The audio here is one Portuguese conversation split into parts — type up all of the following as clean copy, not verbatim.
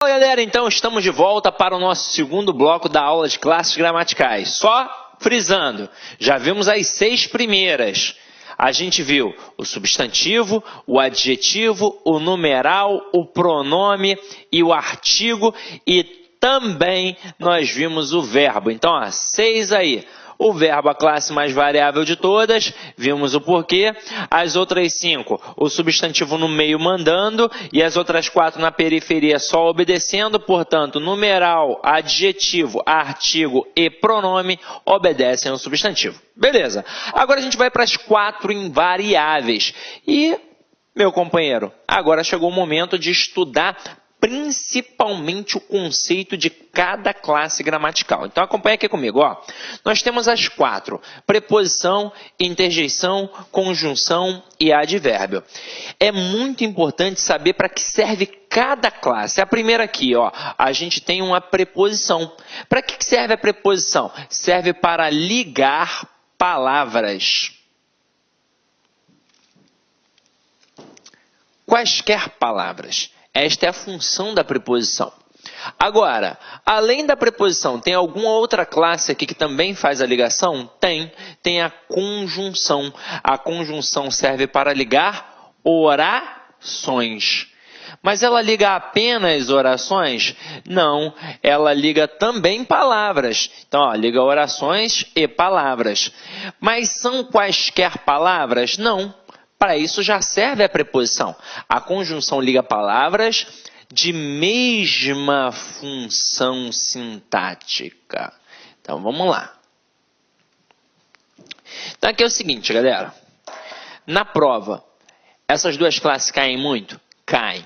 Fala galera, então estamos de volta para o nosso segundo bloco da aula de classes gramaticais. Só frisando, já vimos as 6 primeiras. A gente viu o substantivo, o adjetivo, o numeral, o pronome e o artigo e também nós vimos o verbo. Então, 6 aí. O verbo, a classe mais variável de todas, vimos o porquê. As outras 5, o substantivo no meio mandando e as outras 4 na periferia só obedecendo. Portanto, numeral, adjetivo, artigo e pronome obedecem ao substantivo. Beleza. Agora a gente vai para as 4 invariáveis. E, meu companheiro, agora chegou o momento de estudar principalmente o conceito de cada classe gramatical. Então acompanha aqui comigo, ó. Nós temos as 4: preposição, interjeição, conjunção e advérbio. É muito importante saber para que serve cada classe. A primeira aqui, ó, a gente tem uma preposição. Para que serve a preposição? Serve para ligar palavras. Quaisquer palavras. Esta é a função da preposição. Agora, além da preposição, tem alguma outra classe aqui que também faz a ligação? Tem a conjunção. A conjunção serve para ligar orações. Mas ela liga apenas orações? Não, ela liga também palavras. Então, ó, liga orações e palavras. Mas são quaisquer palavras? Não. Para isso já serve a preposição. A conjunção liga palavras de mesma função sintática. Então, vamos lá. Então, aqui é o seguinte, galera. Na prova, essas duas classes caem muito? Caem.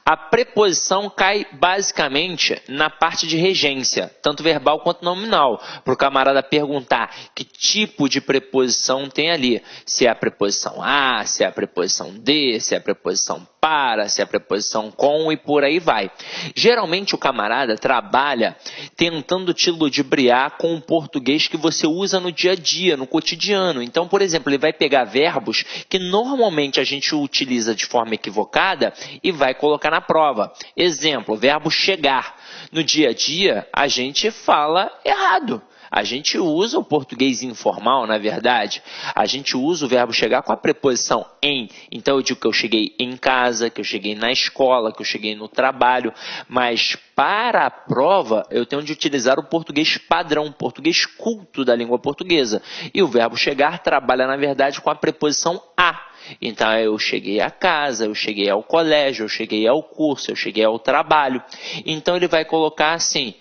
A preposição cai basicamente na parte de regência, tanto verbal quanto nominal, para o camarada perguntar que tipo de preposição tem ali. Se é a preposição a, se é a preposição de, se é a preposição para, se é a preposição com e por aí vai. Geralmente o camarada trabalha tentando te ludibriar com o português que você usa no dia a dia, no cotidiano. Então, por exemplo, ele vai pegar verbos que normalmente a gente utiliza de forma equivocada e vai colocar na prova. Exemplo, verbo chegar. No dia a dia, a gente fala errado. A gente usa o português informal, na verdade. A gente usa o verbo chegar com a preposição em. Então, eu digo que eu cheguei em casa, que eu cheguei na escola, que eu cheguei no trabalho. Mas, para a prova, eu tenho de utilizar o português padrão, o português culto da língua portuguesa. E o verbo chegar trabalha, na verdade, com a preposição a. Então, eu cheguei à casa, eu cheguei ao colégio, eu cheguei ao curso, eu cheguei ao trabalho. Então, ele vai colocar assim: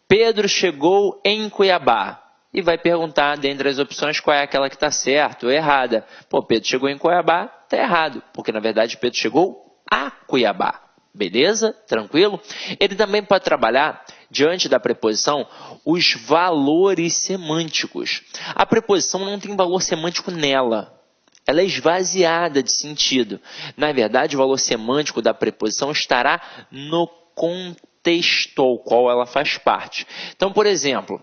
Pedro chegou em Cuiabá. E vai perguntar, dentre as opções, qual é aquela que está certa ou errada. Pô, Pedro chegou em Cuiabá, está errado. Porque, na verdade, Pedro chegou a Cuiabá. Beleza? Tranquilo? Ele também pode trabalhar, diante da preposição, os valores semânticos. A preposição não tem valor semântico nela. Ela é esvaziada de sentido. Na verdade, o valor semântico da preposição estará no contexto ao qual ela faz parte. Então, por exemplo,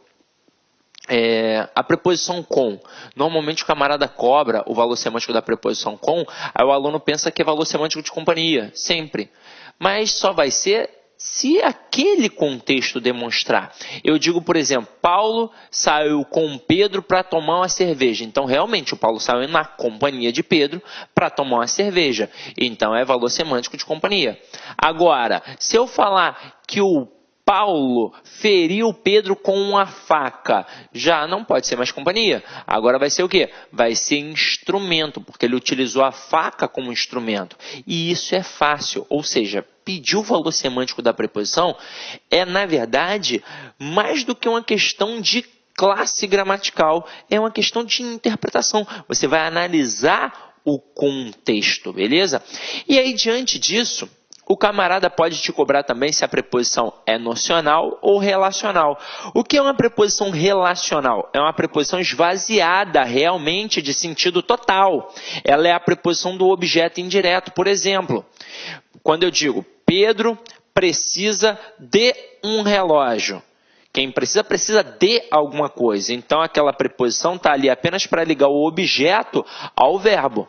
a preposição com. Normalmente o camarada cobra o valor semântico da preposição com, aí o aluno pensa que é valor semântico de companhia, sempre. Mas só vai ser se aquele contexto demonstrar. Eu digo, por exemplo, Paulo saiu com Pedro para tomar uma cerveja. Então, realmente, o Paulo saiu na companhia de Pedro para tomar uma cerveja. Então, é valor semântico de companhia. Agora, se eu falar que o Paulo feriu Pedro com uma faca, já não pode ser mais companhia. Agora vai ser o quê? Vai ser instrumento, porque ele utilizou a faca como instrumento. E isso é fácil, ou seja, pedir o valor semântico da preposição é, na verdade, mais do que uma questão de classe gramatical, é uma questão de interpretação. Você vai analisar o contexto, beleza? E aí, diante disso, o camarada pode te cobrar também se a preposição é nocional ou relacional. O que é uma preposição relacional? É uma preposição esvaziada realmente de sentido total. Ela é a preposição do objeto indireto. Por exemplo, quando eu digo Pedro precisa de um relógio. Quem precisa, precisa de alguma coisa. Então, aquela preposição está ali apenas para ligar o objeto ao verbo.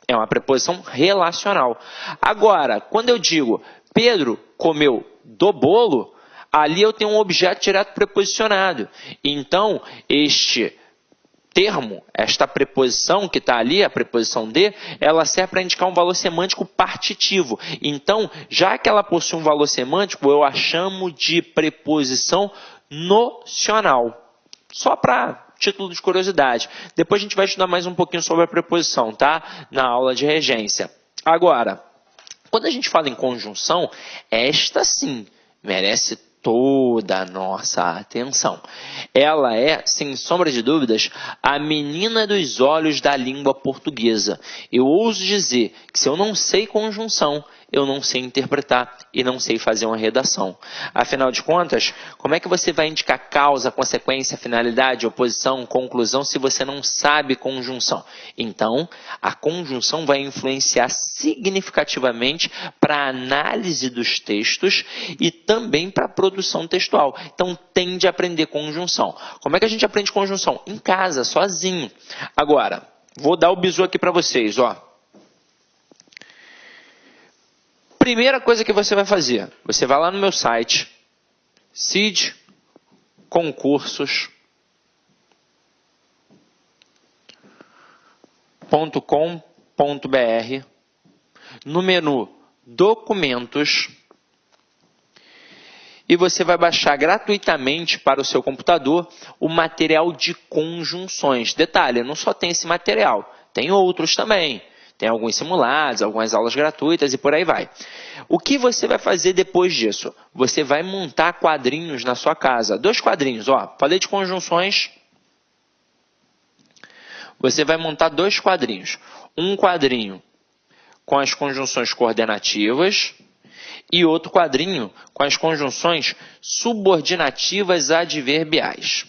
É uma preposição relacional. Agora, quando eu digo Pedro comeu do bolo, ali eu tenho um objeto direto preposicionado. Então, este termo, esta preposição que está ali, a preposição de, ela serve para indicar um valor semântico partitivo. Então, já que ela possui um valor semântico, eu a chamo de preposição nocional. Só para título de curiosidade. Depois a gente vai estudar mais um pouquinho sobre a preposição, tá? Na aula de regência. Agora, quando a gente fala em conjunção, esta sim merece toda a nossa atenção. Ela é, sem sombra de dúvidas, a menina dos olhos da língua portuguesa. Eu ouso dizer que se eu não sei conjunção, eu não sei interpretar e não sei fazer uma redação. Afinal de contas, como é que você vai indicar causa, consequência, finalidade, oposição, conclusão, se você não sabe conjunção? Então, a conjunção vai influenciar significativamente para a análise dos textos e também para a produção textual. Então, tende a aprender conjunção. Como é que a gente aprende conjunção? Em casa, sozinho. Agora, vou dar o bizu aqui para vocês, ó. Primeira coisa que você vai fazer, você vai lá no meu site, cidconcursos.com.br, no menu Documentos, e você vai baixar gratuitamente para o seu computador o material de conjunções. Detalhe, não só tem esse material, tem outros também. Tem alguns simulados, algumas aulas gratuitas e por aí vai. O que você vai fazer depois disso? Você vai montar quadrinhos na sua casa. 2 quadrinhos, ó. Falei de conjunções. Você vai montar 2 quadrinhos. Um quadrinho com as conjunções coordenativas e outro quadrinho com as conjunções subordinativas adverbiais.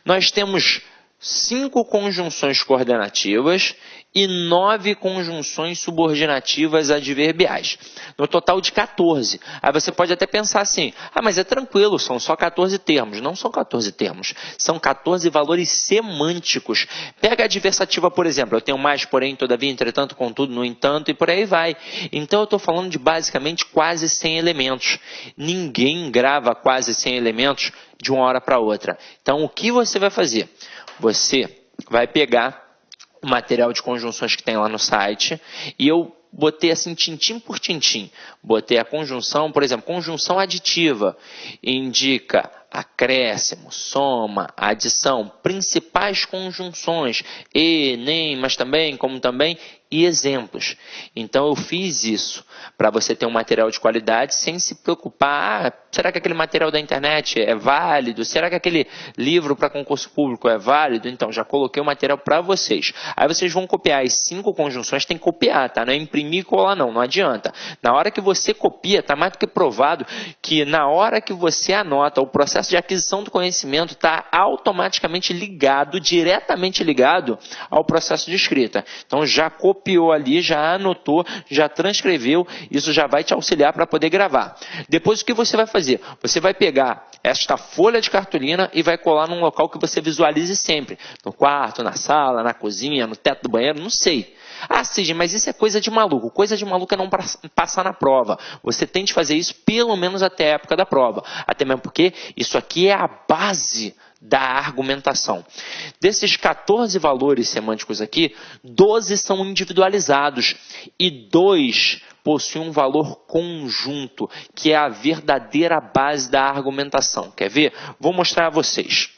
Nós temos 5 conjunções coordenativas e 9 conjunções subordinativas adverbiais. No total de 14. Aí você pode até pensar assim, mas é tranquilo, são só 14 termos. Não são 14 termos, são 14 valores semânticos. Pega a adversativa, por exemplo, eu tenho mais, porém, todavia, entretanto, contudo, no entanto, e por aí vai. Então eu estou falando de basicamente quase 100 elementos. Ninguém grava quase 100 elementos de uma hora para outra. Então o que você vai fazer? Você vai pegar o material de conjunções que tem lá no site e eu botei assim tintim por tintim. Botei a conjunção, por exemplo, conjunção aditiva, indica acréscimo, soma, adição, principais conjunções, e, nem, mas também, como também, e exemplos. Então eu fiz isso para você ter um material de qualidade sem se preocupar, será que aquele material da internet é válido? Será que aquele livro para concurso público é válido? Então já coloquei o material para vocês. Aí vocês vão copiar as 5 conjunções, tem que copiar, tá? Não é imprimir e colar não adianta. Na hora que você copia, tá mais do que provado que na hora que você anota, o processo de aquisição do conhecimento está automaticamente ligado, diretamente ligado ao processo de escrita. Então já copiou ali, já anotou, já transcreveu, isso já vai te auxiliar para poder gravar. Depois o que você vai fazer? Você vai pegar esta folha de cartolina e vai colar num local que você visualize sempre. No quarto, na sala, na cozinha, no teto do banheiro, não sei. Cid, mas isso é coisa de maluco. Coisa de maluco é não passar na prova. Você tem de fazer isso pelo menos até a época da prova. Até mesmo porque isso aqui é a base da argumentação. Desses 14 valores semânticos aqui, 12 são individualizados e 2 possuem um valor conjunto, que é a verdadeira base da argumentação. Quer ver? Vou mostrar a vocês.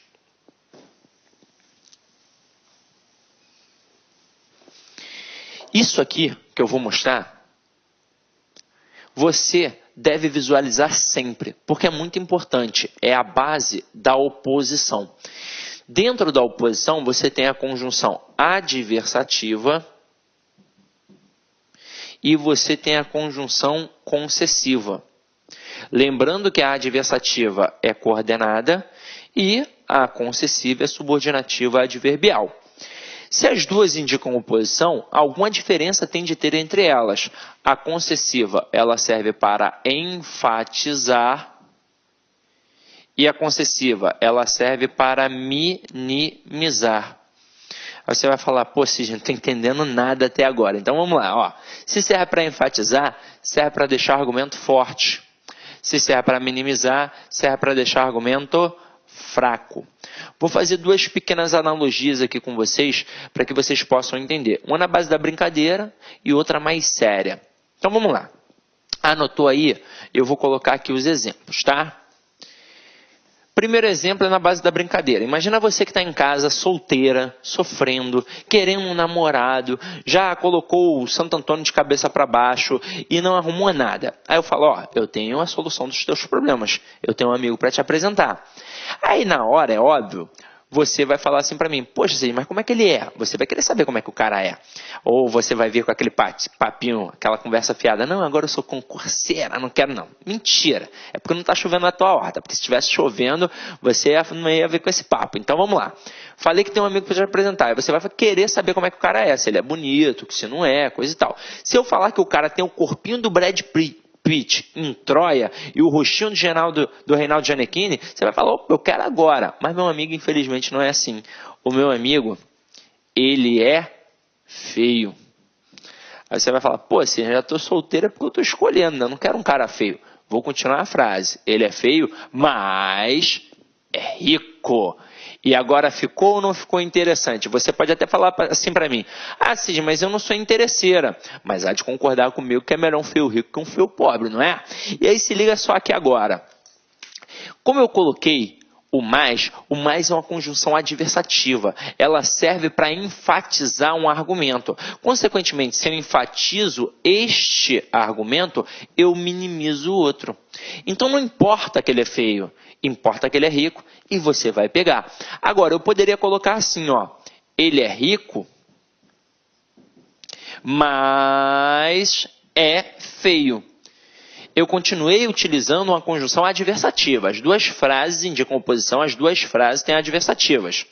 Isso aqui que eu vou mostrar, você deve visualizar sempre, porque é muito importante, é a base da oposição. Dentro da oposição, você tem a conjunção adversativa e você tem a conjunção concessiva. Lembrando que a adversativa é coordenada e a concessiva é subordinativa adverbial. Se as duas indicam oposição, alguma diferença tem de ter entre elas. A concessiva, ela serve para enfatizar e a concessiva, ela serve para minimizar. Aí você vai falar, Cid, não estou entendendo nada até agora. Então vamos lá, ó. Se serve para enfatizar, serve para deixar argumento forte. Se serve para minimizar, serve para deixar argumento fraco. Vou fazer duas pequenas analogias aqui com vocês para que vocês possam entender. Uma na base da brincadeira e outra mais séria. Então vamos lá. Anotou aí? Eu vou colocar aqui os exemplos, tá? Primeiro exemplo é na base da brincadeira. Imagina você que está em casa, solteira, sofrendo, querendo um namorado, já colocou o Santo Antônio de cabeça para baixo e não arrumou nada. Aí eu falo, ó, eu tenho a solução dos teus problemas. Eu tenho um amigo para te apresentar. Aí na hora, é óbvio, você vai falar assim para mim, poxa, Cid, mas como é que ele é? Você vai querer saber como é que o cara é. Ou você vai vir com aquele papinho, aquela conversa fiada, não, agora eu sou concurseira, não quero não. Mentira, é porque não está chovendo na tua horta, porque se estivesse chovendo, você não ia vir com esse papo. Então vamos lá. Falei que tem um amigo para te apresentar, e você vai querer saber como é que o cara é, se ele é bonito, se não é, coisa e tal. Se eu falar que o cara tem o corpinho do Brad Pitt em Troia e o rostinho do Reinaldo Gianecchini, você vai falar, opa, eu quero agora. Mas meu amigo, infelizmente, não é assim. O meu amigo, ele é feio. Aí você vai falar, pô, assim, eu já estou solteira porque eu estou escolhendo, eu não quero um cara feio. Vou continuar a frase. Ele é feio, mas é rico. E agora ficou ou não ficou interessante? Você pode até falar assim para mim, ah, Cid, mas eu não sou interesseira. Mas há de concordar comigo que é melhor um feio rico que um feio pobre, não é? E aí se liga só aqui agora. Como eu coloquei o mais é uma conjunção adversativa. Ela serve para enfatizar um argumento. Consequentemente, se eu enfatizo este argumento, eu minimizo o outro. Então não importa que ele é feio, importa que ele é rico e você vai pegar. Agora, eu poderia colocar assim, ó, ele é rico, mas é feio. Eu continuei utilizando uma conjunção adversativa. As duas frases indicam oposição, as duas frases têm adversativas.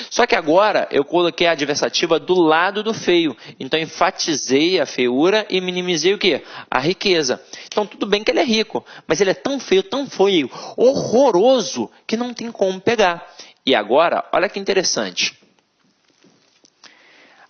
Só que agora eu coloquei a adversativa do lado do feio. Então enfatizei a feiura e minimizei o quê? A riqueza. Então tudo bem que ele é rico, mas ele é tão feio, horroroso, que não tem como pegar. E agora, olha que interessante.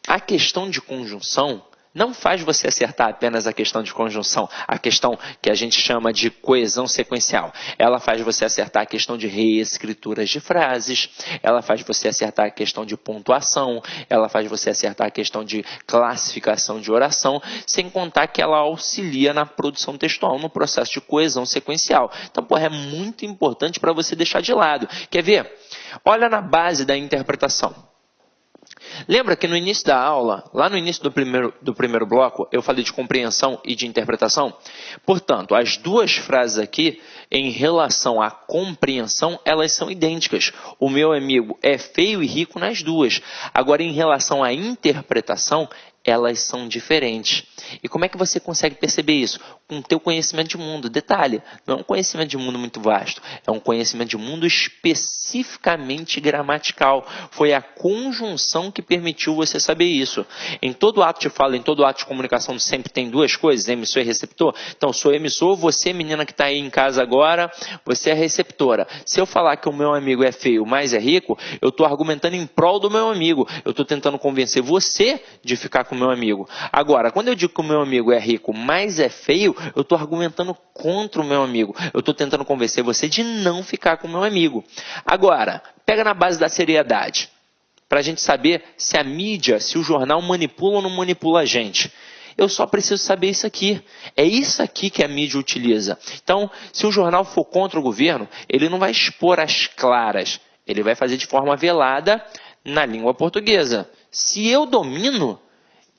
A questão de conjunção não faz você acertar apenas a questão de conjunção, a questão que a gente chama de coesão sequencial. Ela faz você acertar a questão de reescrituras de frases, ela faz você acertar a questão de pontuação, ela faz você acertar a questão de classificação de oração, sem contar que ela auxilia na produção textual, no processo de coesão sequencial. Então, é muito importante para você deixar de lado. Quer ver? Olha na base da interpretação. Lembra que no início da aula, lá no início do primeiro bloco, eu falei de compreensão e de interpretação? Portanto, as duas frases aqui, em relação à compreensão, elas são idênticas. O meu amigo é feio e rico nas duas. Agora, em relação à interpretação, elas são diferentes. E como é que você consegue perceber isso? Com o teu conhecimento de mundo. Detalhe, não é um conhecimento de mundo muito vasto, é um conhecimento de mundo especificamente gramatical. Foi a conjunção que permitiu você saber isso. Em todo ato de fala, em todo ato de comunicação, sempre tem duas coisas, emissor e receptor. Então, sou emissor, você, menina que está aí em casa agora, você é receptora. Se eu falar que o meu amigo é feio, mas é rico, eu estou argumentando em prol do meu amigo. Eu estou tentando convencer você de ficar com o meu amigo. Agora, quando eu digo que o meu amigo é rico, mas é feio, eu estou argumentando contra o meu amigo. Eu estou tentando convencer você de não ficar com o meu amigo. Agora, pega na base da seriedade, para a gente saber se a mídia, se o jornal manipula ou não manipula a gente. Eu só preciso saber isso aqui. É isso aqui que a mídia utiliza. Então, se o jornal for contra o governo, ele não vai expor as claras. Ele vai fazer de forma velada na língua portuguesa. Se eu domino,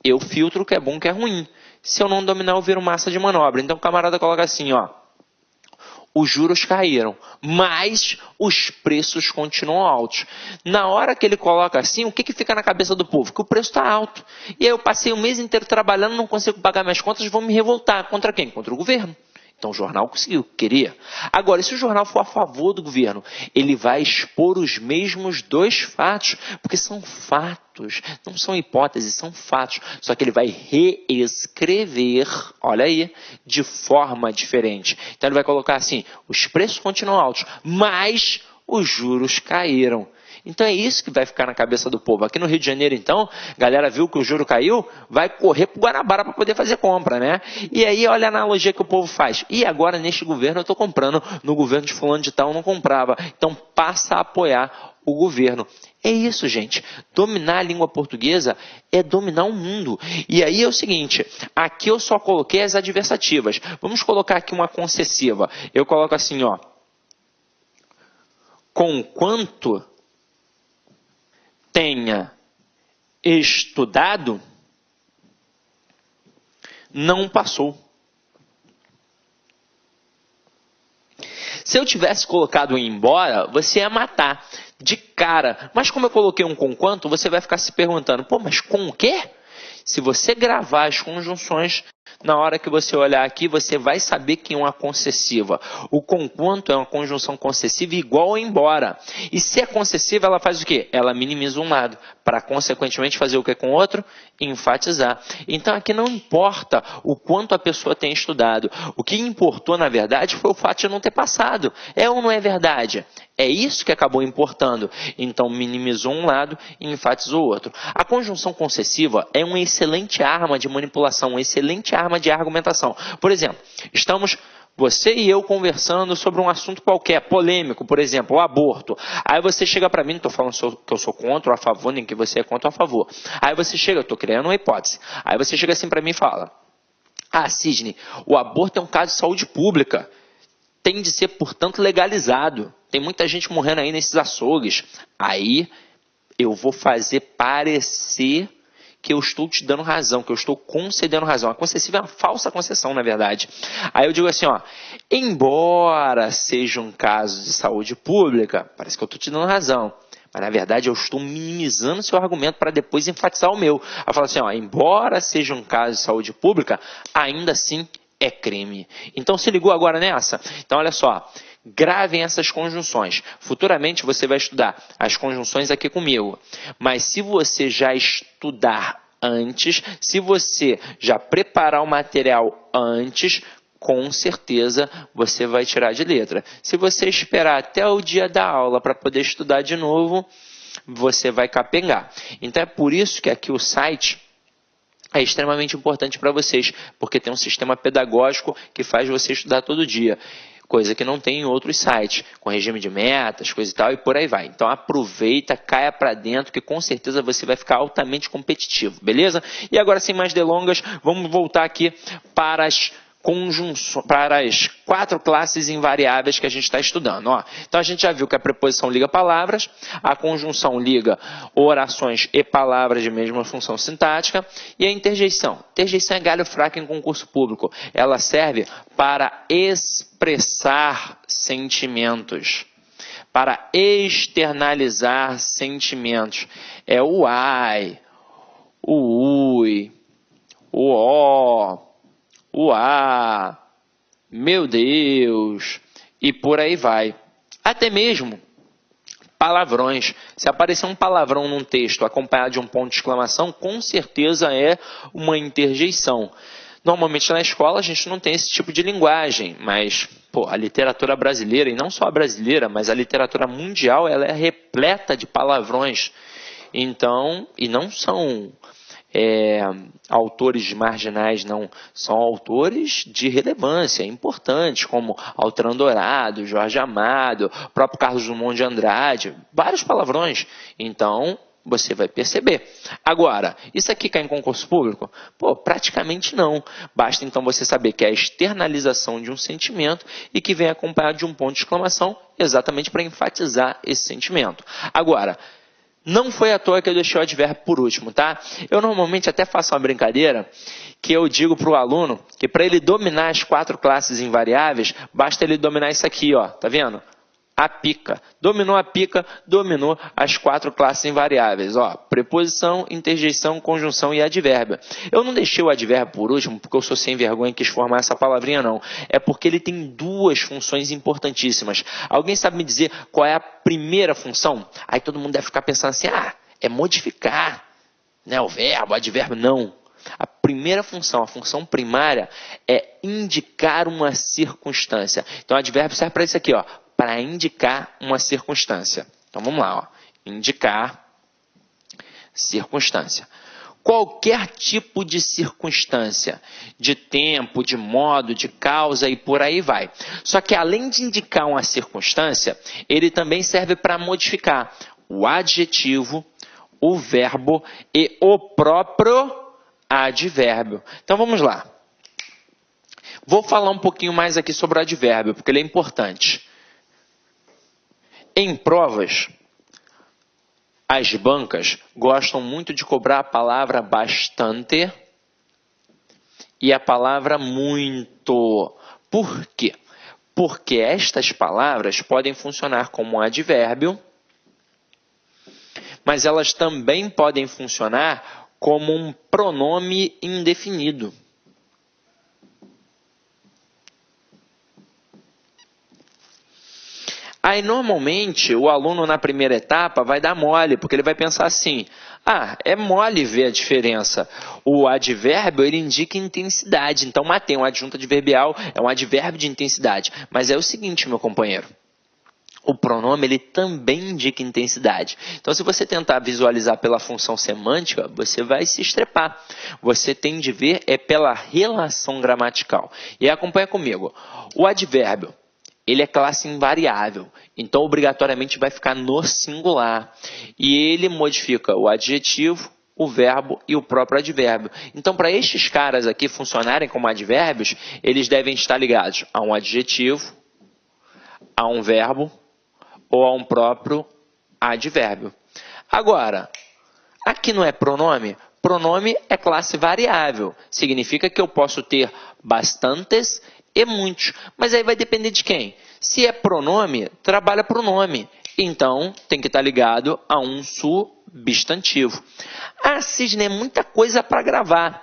eu filtro o que é bom e o que é ruim. Se eu não dominar, eu viro massa de manobra. Então o camarada coloca assim, ó. Os juros caíram, mas os preços continuam altos. Na hora que ele coloca assim, o que fica na cabeça do povo? Que o preço está alto. E aí eu passei o mês inteiro trabalhando, não consigo pagar minhas contas, vou me revoltar. Contra quem? Contra o governo. Então o jornal conseguiu, queria. Agora, se o jornal for a favor do governo, ele vai expor os mesmos dois fatos, porque são fatos, não são hipóteses, são fatos. Só que ele vai reescrever, olha aí, de forma diferente. Então ele vai colocar assim, os preços continuam altos, mas os juros caíram. Então é isso que vai ficar na cabeça do povo. Aqui no Rio de Janeiro, então, a galera viu que o juro caiu, vai correr para o Guanabara para poder fazer compra, né? E aí olha a analogia que o povo faz. E agora neste governo eu estou comprando, no governo de fulano de tal eu não comprava. Então passa a apoiar o governo. É isso, gente. Dominar a língua portuguesa é dominar o mundo. E aí é o seguinte, aqui eu só coloquei as adversativas. Vamos colocar aqui uma concessiva. Eu coloco assim, ó. Conquanto tenha estudado, não passou. Se eu tivesse colocado embora, você ia matar de cara. Mas como eu coloquei um conquanto, você vai ficar se perguntando, pô, mas com o quê? Se você gravar as conjunções, na hora que você olhar aqui, você vai saber que é uma concessiva. O conquanto é uma conjunção concessiva igual ou embora. E se é concessiva, ela faz o quê? Ela minimiza um lado, para consequentemente fazer o que com o outro? Enfatizar. Então aqui não importa o quanto a pessoa tem estudado. O que importou, na verdade, foi o fato de não ter passado. É ou não é verdade? É isso que acabou importando. Então minimizou um lado e enfatizou o outro. A conjunção concessiva é uma excelente arma de manipulação, uma excelente arma de argumentação. Por exemplo, estamos você e eu conversando sobre um assunto qualquer, polêmico, por exemplo, o aborto. Aí você chega para mim, não estou falando que eu sou contra ou a favor, nem que você é contra ou a favor. Aí você chega, eu estou criando uma hipótese. Aí você chega assim para mim e fala, Sidney, o aborto é um caso de saúde pública. Tem de ser, portanto, legalizado. Tem muita gente morrendo aí nesses açougues. Aí eu vou fazer parecer que eu estou te dando razão, que eu estou concedendo razão. A concessiva é uma falsa concessão, na verdade. Aí eu digo assim, ó, embora seja um caso de saúde pública, parece que eu estou te dando razão. Mas, na verdade, eu estou minimizando seu argumento para depois enfatizar o meu. Eu falo assim, ó, embora seja um caso de saúde pública, ainda assim é crime. Então, se ligou agora nessa? Então, olha só. Gravem essas conjunções. Futuramente você vai estudar as conjunções aqui comigo. Mas se você já estudar antes, se você já preparar o material antes, com certeza você vai tirar de letra. Se você esperar até o dia da aula para poder estudar de novo, você vai capengar. Então é por isso que aqui o site é extremamente importante para vocês, porque tem um sistema pedagógico que faz você estudar todo dia. Coisa que não tem em outros sites, com regime de metas, coisa e tal, e por aí vai. Então aproveita, caia para dentro, que com certeza você vai ficar altamente competitivo, beleza? E agora, sem mais delongas, vamos voltar aqui para as conjunções, para as 4 classes invariáveis que a gente está estudando. Ó. Então a gente já viu que a preposição liga palavras, a conjunção liga orações e palavras de mesma função sintática, e a interjeição. Interjeição é galho fraco em concurso público. Ela serve para expressar sentimentos, para externalizar sentimentos. É o ai, o ui, o ó, o a, meu Deus, e por aí vai. Até mesmo palavrões. Se aparecer um palavrão num texto acompanhado de um ponto de exclamação, com certeza é uma interjeição. Normalmente na escola a gente não tem esse tipo de linguagem, mas a literatura brasileira, e não só a brasileira, mas a literatura mundial, ela é repleta de palavrões. Então, e não são autores marginais, não, são autores de relevância importantes, como Altrando Dourado, Jorge Amado, próprio Carlos Drummond de Andrade, vários palavrões. Então você vai perceber. Agora, isso aqui cai em concurso público? Praticamente não. Basta então você saber que é a externalização de um sentimento e que vem acompanhado de um ponto de exclamação, exatamente para enfatizar esse sentimento. Agora, não foi à toa que eu deixei o advérbio por último, tá? Eu normalmente até faço uma brincadeira que eu digo para o aluno que para ele dominar as 4 classes invariáveis, basta ele dominar isso aqui, ó, tá vendo? A pica. Dominou a pica, dominou as 4 classes invariáveis, ó. Preposição, interjeição, conjunção e advérbio. Eu não deixei o advérbio por último porque eu sou sem vergonha e quis formar essa palavrinha, não. É porque ele tem 2 funções importantíssimas. Alguém sabe me dizer qual é a primeira função? Aí todo mundo deve ficar pensando assim, é modificar, né, o verbo, o advérbio. Não. A primeira função, a função primária, é indicar uma circunstância. Então o advérbio serve para isso aqui, ó. Para indicar uma circunstância. Então vamos lá. Ó. Indicar circunstância. Qualquer tipo de circunstância, de tempo, de modo, de causa e por aí vai. Só que além de indicar uma circunstância, ele também serve para modificar o adjetivo, o verbo e o próprio advérbio. Então vamos lá. Vou falar um pouquinho mais aqui sobre o advérbio, porque ele é importante. Em provas, as bancas gostam muito de cobrar a palavra bastante e a palavra muito. Por quê? Porque estas palavras podem funcionar como um advérbio, mas elas também podem funcionar como um pronome indefinido. Aí, normalmente, o aluno na primeira etapa vai dar mole, porque ele vai pensar assim, é mole ver a diferença. O advérbio, ele indica intensidade. Então, matei, um adjunto adverbial é um advérbio de intensidade. Mas é o seguinte, meu companheiro, o pronome, ele também indica intensidade. Então, se você tentar visualizar pela função semântica, você vai se estrepar. Você tem de ver pela relação gramatical. E acompanha comigo. O advérbio, ele é classe invariável, então obrigatoriamente vai ficar no singular. E ele modifica o adjetivo, o verbo e o próprio advérbio. Então, para estes caras aqui funcionarem como advérbios, eles devem estar ligados a um adjetivo, a um verbo ou a um próprio advérbio. Agora, aqui não é pronome? Pronome é classe variável. Significa que eu posso ter bastantes e muitos. Mas aí vai depender de quem? Se é pronome, trabalha pronome. Então, tem que estar ligado a um substantivo. Sidney, é muita coisa para gravar.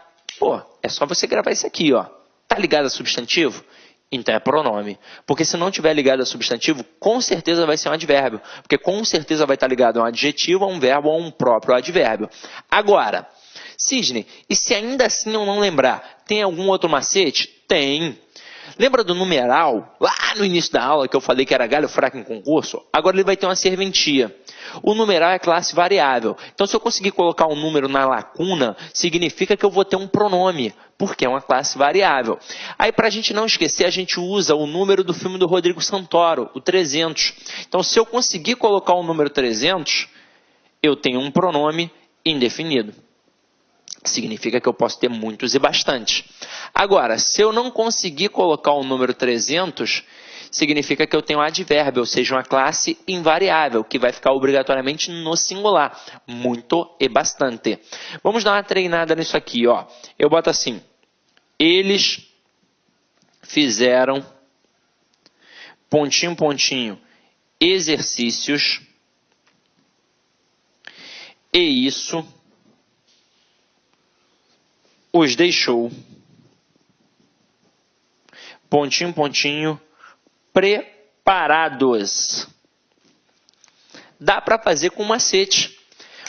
É só você gravar isso aqui, ó. Tá ligado a substantivo? Então é pronome. Porque se não tiver ligado a substantivo, com certeza vai ser um advérbio. Porque com certeza vai estar ligado a um adjetivo, a um verbo ou a um próprio advérbio. Agora, Sidney, e se ainda assim eu não lembrar, tem algum outro macete? Tem. Lembra do numeral? Lá no início da aula que eu falei que era galho fraco em concurso? Agora ele vai ter uma serventia. O numeral é classe variável. Então, se eu conseguir colocar um número na lacuna, significa que eu vou ter um pronome, porque é uma classe variável. Aí, para a gente não esquecer, a gente usa o número do filme do Rodrigo Santoro, o 300. Então, se eu conseguir colocar o número 300, eu tenho um pronome indefinido. Significa que eu posso ter muitos e bastantes. Agora, se eu não conseguir colocar o número 300, significa que eu tenho um advérbio, ou seja, uma classe invariável, que vai ficar obrigatoriamente no singular. Muito e bastante. Vamos dar uma treinada nisso aqui, ó. Eu boto assim, eles fizeram, pontinho, pontinho, exercícios, e isso os deixou, pontinho, pontinho, preparados. Dá para fazer com macete.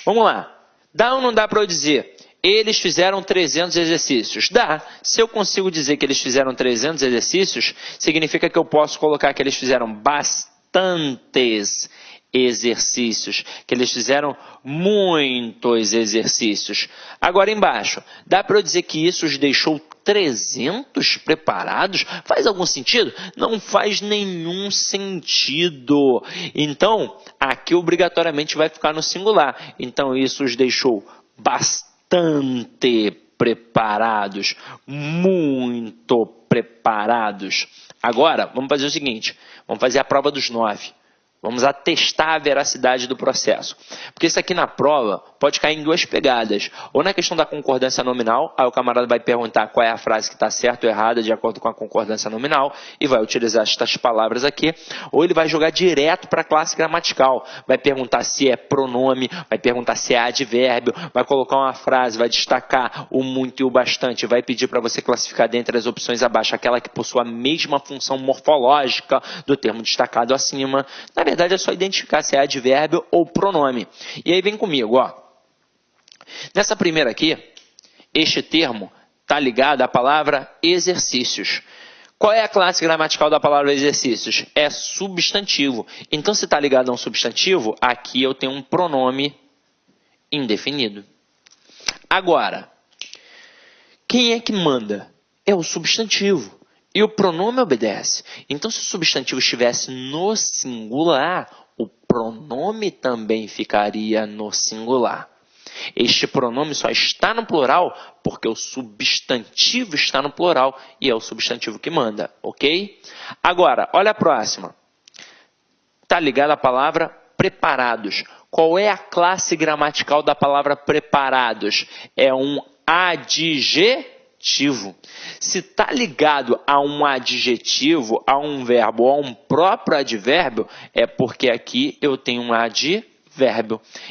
Vamos lá. Dá ou não dá para eu dizer? Eles fizeram 300 exercícios. Dá. Se eu consigo dizer que eles fizeram 300 exercícios, significa que eu posso colocar que eles fizeram bastantes exercícios, que eles fizeram muitos exercícios. Agora embaixo, dá para eu dizer que isso os deixou 300 preparados? Faz algum sentido? Não faz nenhum sentido. Então, aqui obrigatoriamente vai ficar no singular. Então, isso os deixou bastante preparados, muito preparados. Agora, vamos fazer o seguinte, vamos fazer a prova dos 9. Vamos atestar a veracidade do processo. Porque isso aqui na prova pode cair em duas pegadas. Ou na questão da concordância nominal, aí o camarada vai perguntar qual é a frase que está certa ou errada de acordo com a concordância nominal e vai utilizar estas palavras aqui. Ou ele vai jogar direto para a classe gramatical. Vai perguntar se é pronome, vai perguntar se é advérbio, vai colocar uma frase, vai destacar o muito e o bastante. Vai pedir para você classificar dentre as opções abaixo aquela que possua a mesma função morfológica do termo destacado acima. Na verdade, é só identificar se é advérbio ou pronome. E aí vem comigo, ó. Nessa primeira aqui, este termo está ligado à palavra exercícios. Qual é a classe gramatical da palavra exercícios? É substantivo. Então, se está ligado a um substantivo, aqui eu tenho um pronome indefinido. Agora, quem é que manda? É o substantivo. E o pronome obedece. Então, se o substantivo estivesse no singular, o pronome também ficaria no singular. Este pronome só está no plural porque o substantivo está no plural e é o substantivo que manda, ok? Agora, olha a próxima. Está ligada à palavra preparados. Qual é a classe gramatical da palavra preparados? É um adjetivo. Se está ligado a um adjetivo, a um verbo ou a um próprio advérbio, é porque aqui eu tenho um advérbio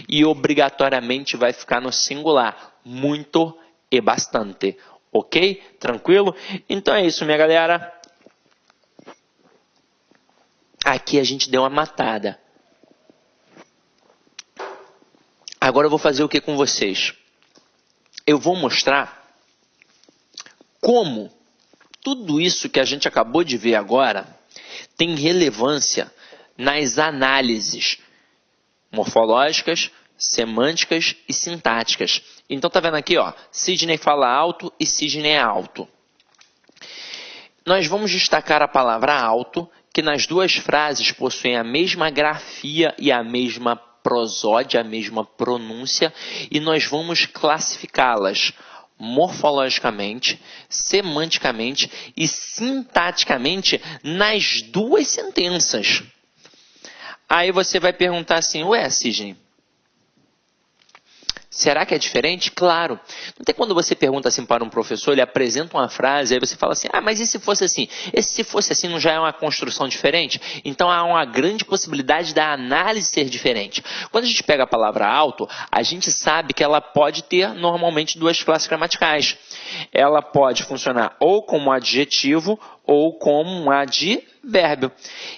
e obrigatoriamente vai ficar no singular. Muito e bastante. Ok? Tranquilo? Então é isso, minha galera. Aqui a gente deu uma matada. Agora eu vou fazer o que com vocês? Eu vou mostrar como tudo isso que a gente acabou de ver agora tem relevância nas análises morfológicas, semânticas e sintáticas. Então tá vendo aqui, ó, Sidney fala alto e Sidney é alto. Nós vamos destacar a palavra alto, que nas duas frases possuem a mesma grafia e a mesma prosódia, a mesma pronúncia, e nós vamos classificá-las morfologicamente, semanticamente e sintaticamente nas duas sentenças. Aí você vai perguntar assim, ué, Sidney, será que é diferente? Claro. Não tem quando você pergunta assim para um professor, ele apresenta uma frase, aí você fala assim, mas e se fosse assim? E se fosse assim, não já é uma construção diferente? Então há uma grande possibilidade da análise ser diferente. Quando a gente pega a palavra alto, a gente sabe que ela pode ter normalmente duas classes gramaticais. Ela pode funcionar ou como adjetivo ou como um advérbio.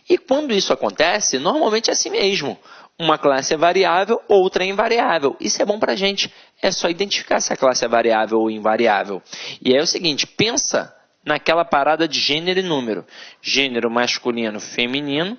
E quando isso acontece, normalmente é assim mesmo. Uma classe é variável, outra é invariável. Isso é bom para a gente. É só identificar se a classe é variável ou invariável. E aí é o seguinte, pensa naquela parada de gênero e número. Gênero masculino, feminino,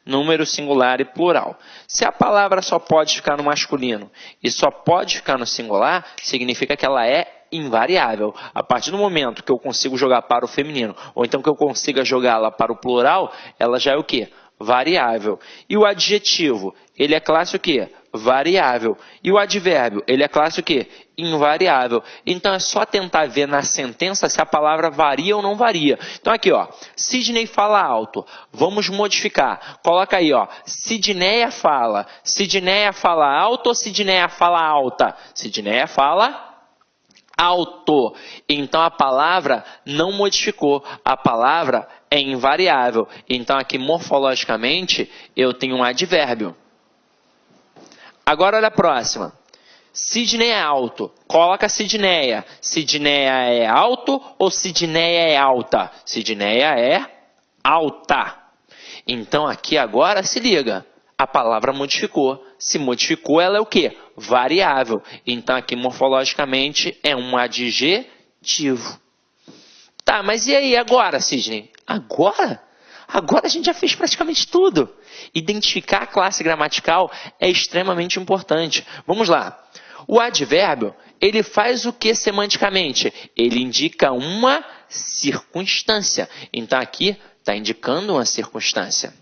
número singular e plural. Se a palavra só pode ficar no masculino e só pode ficar no singular, significa que ela é invariável. A partir do momento que eu consigo jogar para o feminino, ou então que eu consiga jogá-la para o plural, ela já é o quê? Variável. E o adjetivo, ele é classe o quê? Variável. E o advérbio, ele é classe o quê? Invariável. Então é só tentar ver na sentença se a palavra varia ou não varia. Então aqui, ó, Sidney fala alto. Vamos modificar. Coloca aí, ó, Sidneia fala. Sidneia fala alto ou Sidneia fala alta? Sidneia fala alto. Então a palavra não modificou. A palavra é invariável. Então aqui morfologicamente eu tenho um advérbio. Agora olha a próxima. Sidney é alto. Coloca Sidneia. Sidneia é alto ou Sidneia é alta? Sidneia é alta. Então aqui agora se liga. A palavra modificou. Se modificou, ela é o quê? Variável. Então aqui morfologicamente é um adjetivo. Tá, mas e aí agora, Sidney? Agora? Agora a gente já fez praticamente tudo. Identificar a classe gramatical é extremamente importante. Vamos lá. O advérbio, ele faz o que semanticamente? Ele indica uma circunstância. Então aqui está indicando uma circunstância.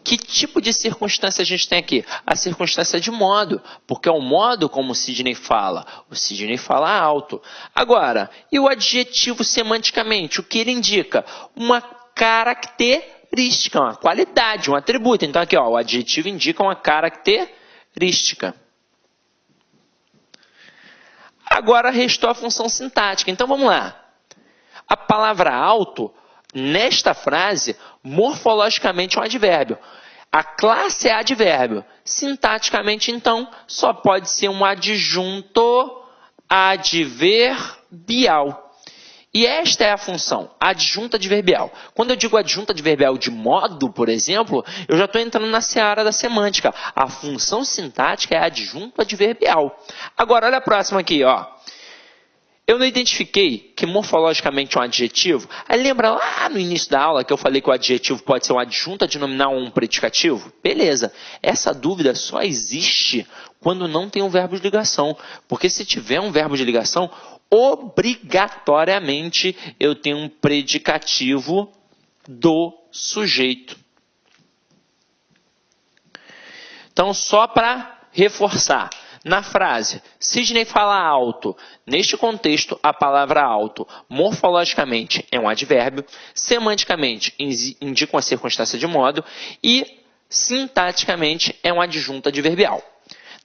Que tipo de circunstância a gente tem aqui? A circunstância de modo, porque é o modo como o Sidney fala. O Sidney fala alto. Agora, e o adjetivo semanticamente? O que ele indica? Uma característica, uma qualidade, um atributo. Então aqui, ó, o adjetivo indica uma característica. Agora restou a função sintática. Então vamos lá. A palavra alto, nesta frase, morfologicamente é um advérbio. A classe é advérbio. Sintaticamente, então, só pode ser um adjunto adverbial. E esta é a função, adjunto adverbial. Quando eu digo adjunto adverbial de modo, por exemplo, eu já estou entrando na seara da semântica. A função sintática é adjunto adverbial. Agora, olha a próxima aqui, ó. Eu não identifiquei que morfologicamente é um adjetivo. Aí lembra lá no início da aula que eu falei que o adjetivo pode ser um adjunto adnominal ou um predicativo? Beleza. Essa dúvida só existe quando não tem um verbo de ligação. Porque se tiver um verbo de ligação, obrigatoriamente eu tenho um predicativo do sujeito. Então, só para reforçar. Na frase, Sidney fala alto. Neste contexto, a palavra alto, morfologicamente, é um advérbio, semanticamente, indica uma circunstância de modo e, sintaticamente, é um adjunto adverbial.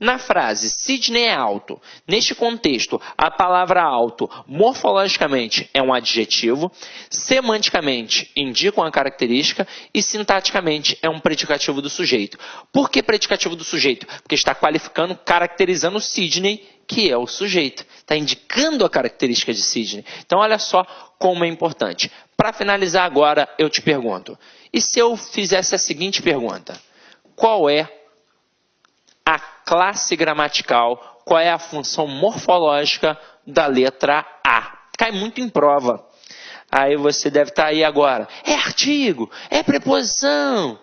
Na frase, Sidney é alto. Neste contexto, a palavra alto, morfologicamente, é um adjetivo, semanticamente, indica uma característica e, sintaticamente, é um predicativo do sujeito. Por que predicativo do sujeito? Porque está qualificando, caracterizando o Sidney, que é o sujeito. Está indicando a característica de Sidney. Então, olha só como é importante. Para finalizar agora, eu te pergunto. E se eu fizesse a seguinte pergunta? Qual é a classe gramatical, qual é a função morfológica da letra A? Cai muito em prova. Aí você deve estar aí agora. É artigo, é preposição.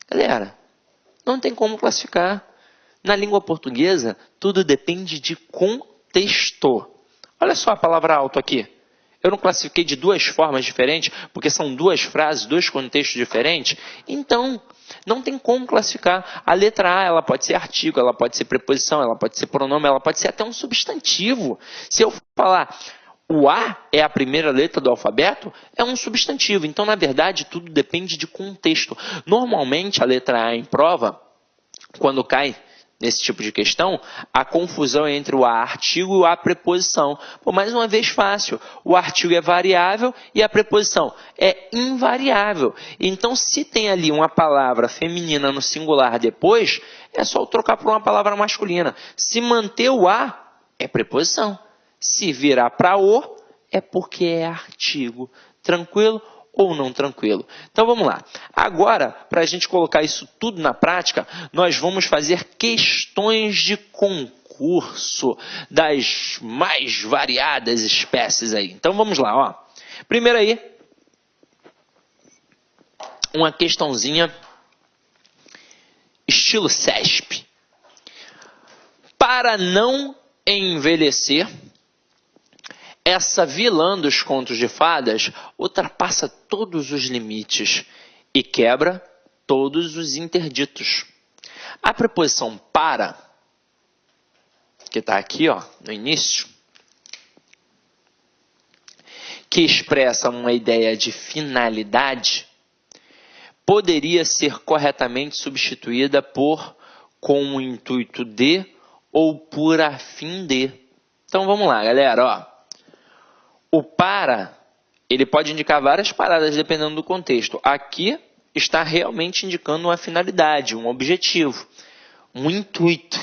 Galera, não tem como classificar. Na língua portuguesa, tudo depende de contexto. Olha só a palavra alto aqui. Eu não classifiquei de duas formas diferentes, porque são duas frases, dois contextos diferentes. Então, não tem como classificar. A letra A, ela pode ser artigo, ela pode ser preposição, ela pode ser pronome, ela pode ser até um substantivo. Se eu falar o A é a primeira letra do alfabeto, é um substantivo. Então, na verdade, tudo depende de contexto. Normalmente, a letra A em prova, quando cai nesse tipo de questão, a confusão é entre o A artigo e o A preposição. Pô, mais uma vez fácil, o artigo é variável e a preposição é invariável. Então, se tem ali uma palavra feminina no singular depois, é só trocar por uma palavra masculina. Se manter o A, é preposição. Se virar para o, é porque é artigo. Tranquilo? Ou não tranquilo. Então vamos lá. Agora, para a gente colocar isso tudo na prática, nós vamos fazer questões de concurso das mais variadas espécies aí. Então vamos lá, ó. Primeiro aí, uma questãozinha estilo CESP. Para não envelhecer, essa vilã dos contos de fadas ultrapassa todos os limites e quebra todos os interditos. A preposição para, que está aqui ó, no início, que expressa uma ideia de finalidade, poderia ser corretamente substituída por com o intuito de ou por a fim de. Então vamos lá, galera, ó. O para, ele pode indicar várias paradas dependendo do contexto. Aqui está realmente indicando uma finalidade, um objetivo, um intuito.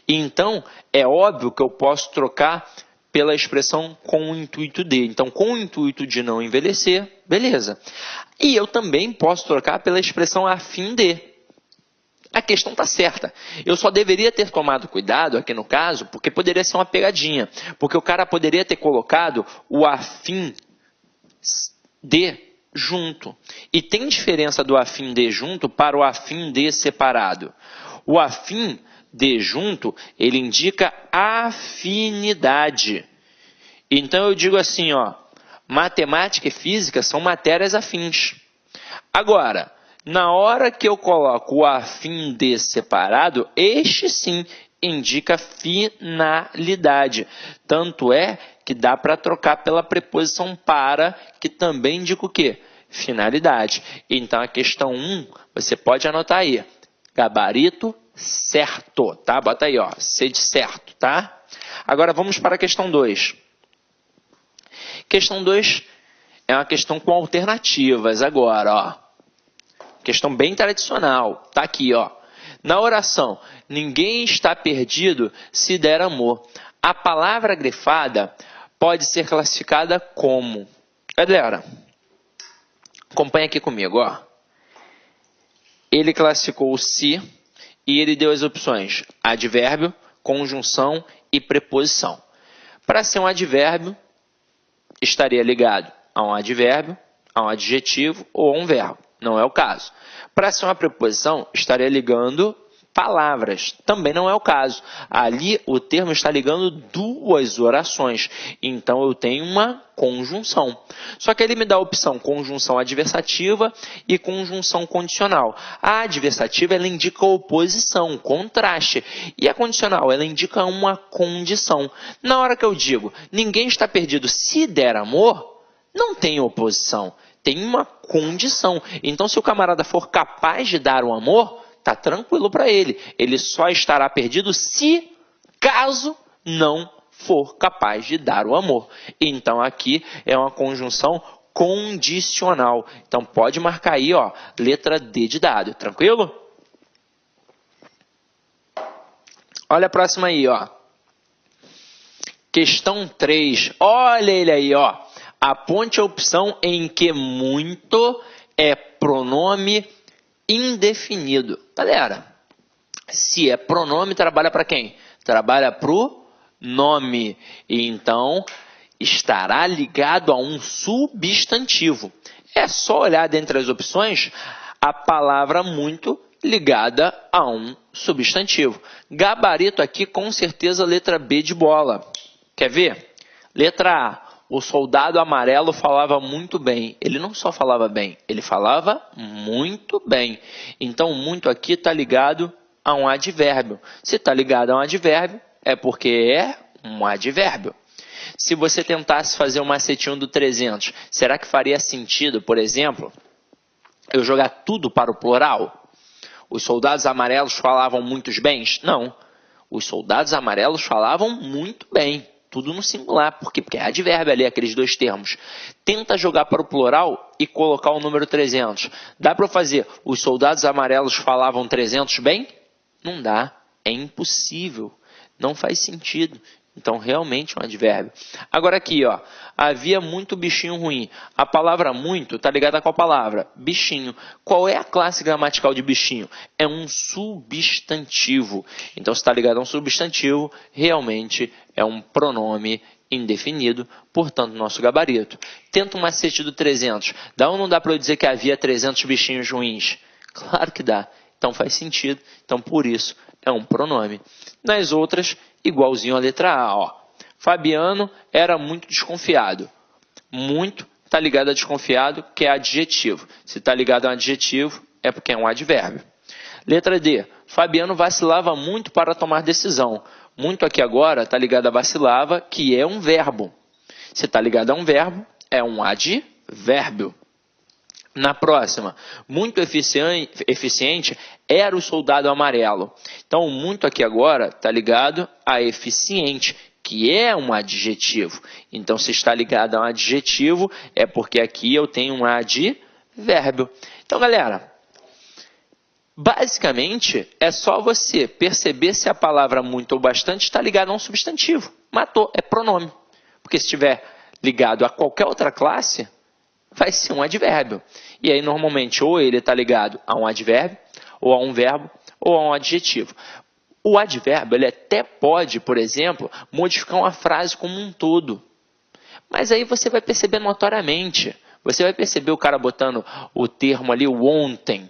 E então, é óbvio que eu posso trocar pela expressão com o intuito de. Então, com o intuito de não envelhecer, beleza. E eu também posso trocar pela expressão a fim de. A questão está certa. Eu só deveria ter tomado cuidado aqui no caso, porque poderia ser uma pegadinha. Porque o cara poderia ter colocado o a fim de junto. E tem diferença do a fim de junto para o a fim de separado. O a fim de junto, ele indica afinidade. Então eu digo assim, ó, matemática e física são matérias afins. Agora, na hora que eu coloco o a fim de separado, este sim indica finalidade. Tanto é que dá para trocar pela preposição para, que também indica o quê? Finalidade. Então, a questão 1, você pode anotar aí. Gabarito certo, tá? Bota aí, ó, C de certo, tá? Agora, vamos para a questão 2. Questão 2 é uma questão com alternativas agora, ó. Questão bem tradicional, tá aqui, ó. Na oração, ninguém está perdido se der amor. A palavra grifada pode ser classificada como... Galera, acompanha aqui comigo, ó. Ele classificou o se e ele deu as opções advérbio, conjunção e preposição. Para ser um advérbio, estaria ligado a um advérbio, a um adjetivo ou a um verbo. Não é o caso. Para ser uma preposição, estaria ligando palavras. Também não é o caso. Ali o termo está ligando duas orações. Então eu tenho uma conjunção. Só que ele me dá a opção conjunção adversativa e conjunção condicional. A adversativa ela indica oposição, contraste. E a condicional ela indica uma condição. Na hora que eu digo ninguém está perdido se der amor, não tem oposição. Tem uma condição. Então se o camarada for capaz de dar o amor, está tranquilo para ele. Ele só estará perdido se, caso não for capaz de dar o amor. Então aqui é uma conjunção condicional. Então pode marcar aí, ó, letra D de dado. Tranquilo? Olha a próxima aí, ó. Questão 3. Olha ele aí, ó. Aponte a opção em que muito é pronome indefinido. Galera, se é pronome, trabalha para quem? Trabalha para o nome. Então, estará ligado a um substantivo. É só olhar dentre as opções a palavra muito ligada a um substantivo. Gabarito aqui, com certeza, letra B de bola. Quer ver? Letra A. O soldado amarelo falava muito bem. Ele não só falava bem, ele falava muito bem. Então, muito aqui está ligado a um advérbio. Se está ligado a um advérbio, é porque é um advérbio. Se você tentasse fazer um macetinho do 300, será que faria sentido, por exemplo, eu jogar tudo para o plural? Os soldados amarelos falavam muitos bens? Não. Os soldados amarelos falavam muito bem. Tudo no singular. Por quê? Porque é advérbio ali, aqueles dois termos. Tenta jogar para o plural e colocar o número 300. Dá para fazer os soldados amarelos falavam 300 bem? Não dá. É impossível. Não faz sentido. Então, realmente é um advérbio. Agora aqui, ó. Havia muito bichinho ruim. A palavra muito está ligada a qual palavra? Bichinho. Qual é a classe gramatical de bichinho? É um substantivo. Então, se está ligado a um substantivo, realmente é um pronome indefinido, portanto, nosso gabarito. Tenta um macete do 300. Dá ou não dá para eu dizer que havia 300 bichinhos ruins? Claro que dá. Então, faz sentido. Então, por isso, é um pronome. Nas outras, igualzinho a letra A, ó. Fabiano era muito desconfiado. Muito está ligado a desconfiado, que é adjetivo. Se está ligado a um adjetivo, é porque é um advérbio. Letra D. Fabiano vacilava muito para tomar decisão. Muito aqui agora está ligado a vacilava, que é um verbo. Se está ligado a um verbo, é um advérbio. Na próxima, muito eficiente era o soldado amarelo. Então, muito aqui agora está ligado a eficiente, que é um adjetivo. Então, se está ligado a um adjetivo, é porque aqui eu tenho um advérbio. Então, galera, basicamente é só você perceber se a palavra muito ou bastante está ligada a um substantivo. Matou, é pronome. Porque se estiver ligado a qualquer outra classe, vai ser um advérbio. E aí, normalmente, ou ele está ligado a um advérbio, ou a um verbo, ou a um adjetivo. O advérbio, ele até pode, por exemplo, modificar uma frase como um todo. Mas aí você vai perceber notoriamente. Você vai perceber o cara botando o termo ali, o ontem.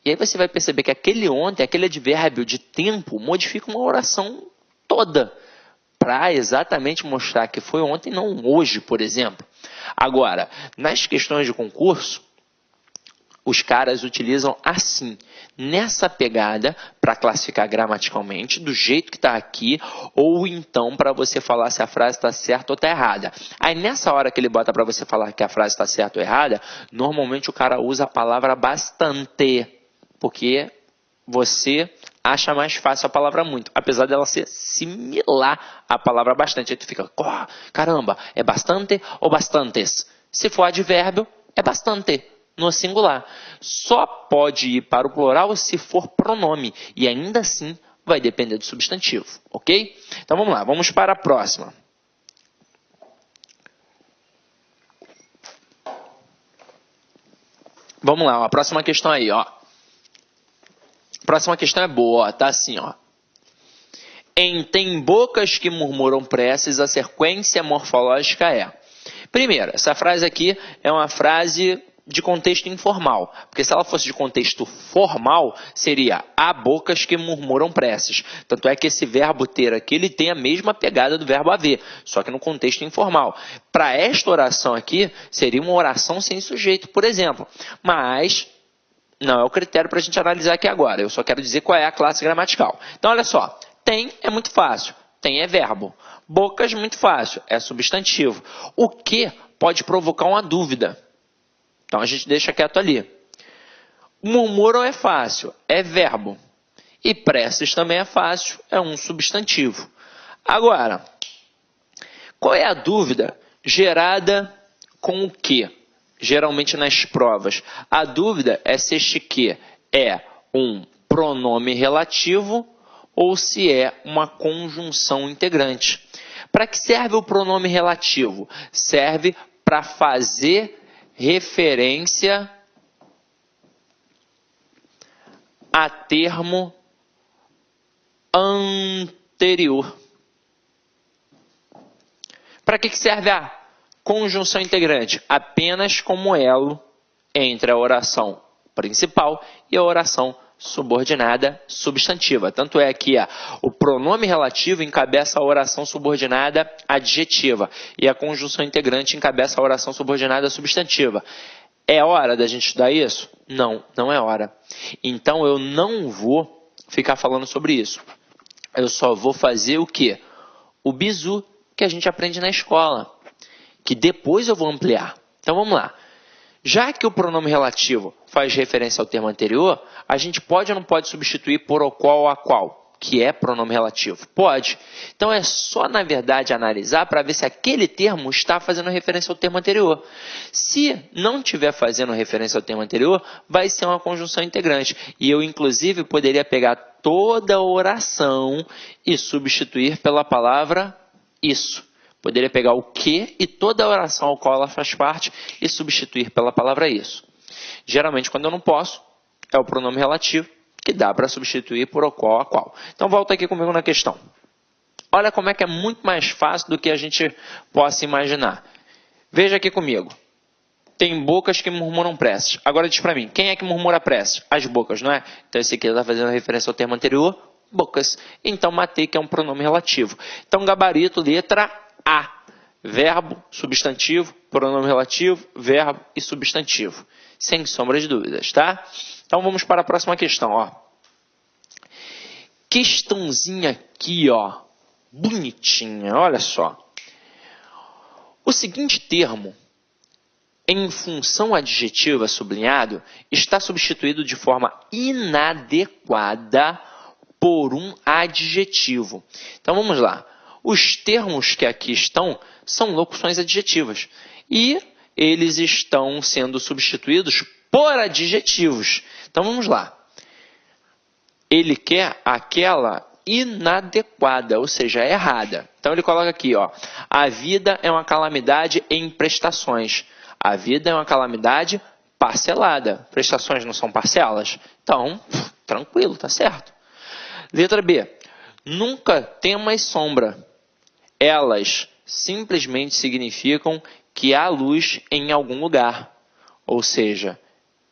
E aí você vai perceber que aquele ontem, aquele advérbio de tempo, modifica uma oração toda. Para exatamente mostrar que foi ontem, não hoje, por exemplo. Agora, nas questões de concurso, os caras utilizam assim, nessa pegada, para classificar gramaticalmente, do jeito que está aqui, ou então para você falar se a frase está certa ou está errada. Aí nessa hora que ele bota para você falar que a frase está certa ou errada, normalmente o cara usa a palavra bastante, porque você acha mais fácil a palavra muito, apesar dela ser similar à palavra bastante. Aí tu fica, oh, caramba, é bastante ou bastantes? Se for advérbio, é bastante, no singular. Só pode ir para o plural se for pronome, e ainda assim vai depender do substantivo, ok? Então vamos lá, vamos para a próxima. Vamos lá, ó, a próxima questão aí, ó. Próxima questão é boa, ó, tá assim, ó. Em tem bocas que murmuram preces, a sequência morfológica é. Primeiro, essa frase aqui é uma frase de contexto informal, porque se ela fosse de contexto formal, seria há bocas que murmuram preces. Tanto é que esse verbo ter aqui, ele tem a mesma pegada do verbo haver, só que no contexto informal. Para esta oração aqui, seria uma oração sem sujeito, por exemplo. Mas não é o critério para a gente analisar aqui agora, eu só quero dizer qual é a classe gramatical. Então, olha só, tem é muito fácil, tem é verbo. Bocas, muito fácil, é substantivo. O que pode provocar uma dúvida? Então, a gente deixa quieto ali. Murmuram é fácil, é verbo. E preces também é fácil, é um substantivo. Agora, qual é a dúvida gerada com o que? Geralmente nas provas. A dúvida é se este que é um pronome relativo ou se é uma conjunção integrante. Para que serve o pronome relativo? Serve para fazer referência a termo anterior. Para que serve a conjunção integrante? Apenas como elo entre a oração principal e a oração subordinada substantiva. Tanto é que o pronome relativo encabeça a oração subordinada adjetiva e a conjunção integrante encabeça a oração subordinada substantiva. É hora da gente estudar isso? Não, não é hora. Então eu não vou ficar falando sobre isso. Eu só vou fazer o quê? O bizu que a gente aprende na escola, que depois eu vou ampliar. Então vamos lá. Já que o pronome relativo faz referência ao termo anterior, a gente pode ou não pode substituir por o qual ou a qual, que é pronome relativo? Pode. Então é só, na verdade, analisar para ver se aquele termo está fazendo referência ao termo anterior. Se não estiver fazendo referência ao termo anterior, vai ser uma conjunção integrante. E eu, inclusive, poderia pegar toda a oração e substituir pela palavra isso. Poderia pegar o que e toda a oração ao qual ela faz parte e substituir pela palavra isso. Geralmente, quando eu não posso, é o pronome relativo que dá para substituir por o qual a qual. Então, volta aqui comigo na questão. Olha como é que é muito mais fácil do que a gente possa imaginar. Veja aqui comigo. Tem bocas que murmuram preces. Agora diz para mim, quem é que murmura preces? As bocas, não é? Então, esse aqui está fazendo referência ao termo anterior, bocas. Então, matei que é um pronome relativo. Então, gabarito, letra A. Verbo, substantivo, pronome relativo, verbo e substantivo. Sem sombra de dúvidas, tá? Então, vamos para a próxima questão, ó. Questãozinha aqui, ó. Bonitinha, olha só. O seguinte termo, em função adjetiva sublinhado, está substituído de forma inadequada por um adjetivo. Então, vamos lá. Os termos que aqui estão são locuções adjetivas. E eles estão sendo substituídos por adjetivos. Então, vamos lá. Ele quer aquela inadequada, ou seja, errada. Então, ele coloca aqui, ó. A vida é uma calamidade em prestações. A vida é uma calamidade parcelada. Prestações não são parcelas? Então, tranquilo, tá certo. Letra B. Nunca temas sombra. Elas simplesmente significam que há luz em algum lugar. Ou seja,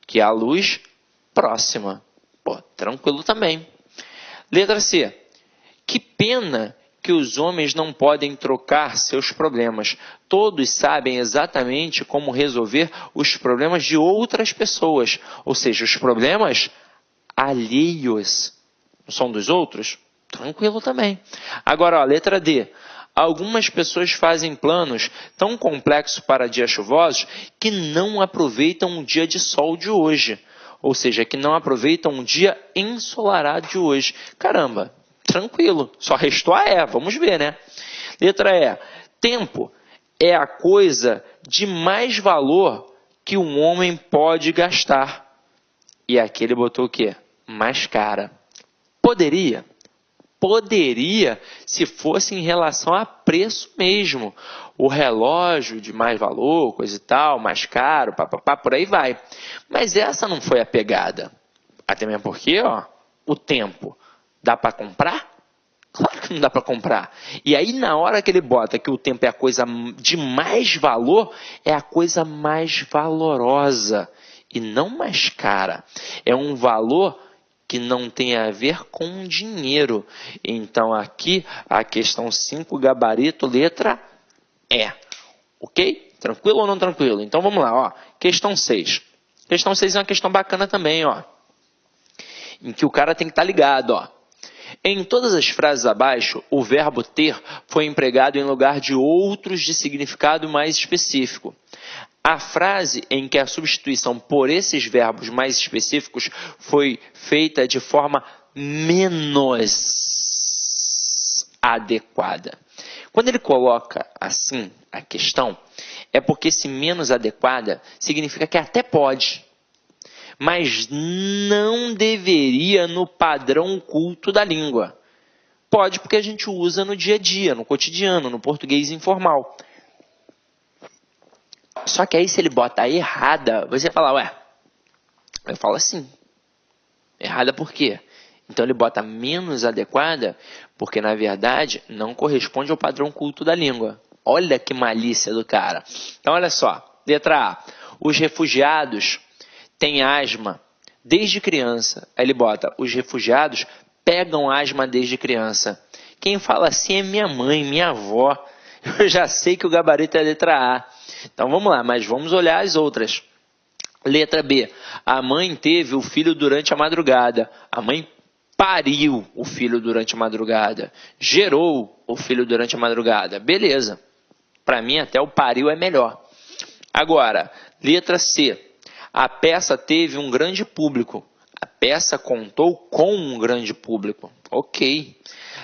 que há luz próxima. Pô, tranquilo também. Letra C. Que pena que os homens não podem trocar seus problemas. Todos sabem exatamente como resolver os problemas de outras pessoas. Ou seja, os problemas alheios. Não são dos outros? Tranquilo também. Agora, ó, letra D. Algumas pessoas fazem planos tão complexos para dias chuvosos que não aproveitam o dia de sol de hoje. Ou seja, que não aproveitam um dia ensolarado de hoje. Caramba, tranquilo. Só restou a E. Vamos ver, né? Letra E. Tempo é a coisa de mais valor que um homem pode gastar. E aqui ele botou o quê? Mais cara. Poderia? Poderia, se fosse em relação a preço mesmo. O relógio de mais valor, coisa e tal, mais caro, papapá, por aí vai. Mas essa não foi a pegada. Até mesmo porque, ó, o tempo dá para comprar? Claro que que não dá para comprar? E aí, na hora que ele bota que o tempo é a coisa de mais valor, é a coisa mais valorosa e não mais cara. É um valor que não tem a ver com dinheiro. Então, aqui, a questão 5, gabarito, letra E. Ok? Tranquilo ou não tranquilo? Então, vamos lá. Ó. Questão 6. Questão 6 é uma questão bacana também, ó, em que o cara tem que estar ligado. Ó. Em todas as frases abaixo, o verbo ter foi empregado em lugar de outros de significado mais específico. A frase em que a substituição por esses verbos mais específicos foi feita de forma menos adequada. Quando ele coloca assim a questão, é porque esse menos adequada significa que até pode, mas não deveria no padrão culto da língua. Pode porque a gente usa no dia a dia, no cotidiano, no português informal. Só que aí se ele bota errada, você fala, ué, eu falo assim, errada por quê? Então ele bota menos adequada, porque na verdade não corresponde ao padrão culto da língua. Olha que malícia do cara. Então olha só, letra A, os refugiados têm asma desde criança. Aí ele bota, os refugiados pegam asma desde criança. Quem fala assim é minha mãe, minha avó. Eu já sei que o gabarito é a letra A. Então vamos lá, mas vamos olhar as outras. Letra B. A mãe teve o filho durante a madrugada. A mãe pariu o filho durante a madrugada. Gerou o filho durante a madrugada. Beleza. Para mim até o pariu é melhor. Agora, letra C. A peça teve um grande público. A peça contou com um grande público. Ok.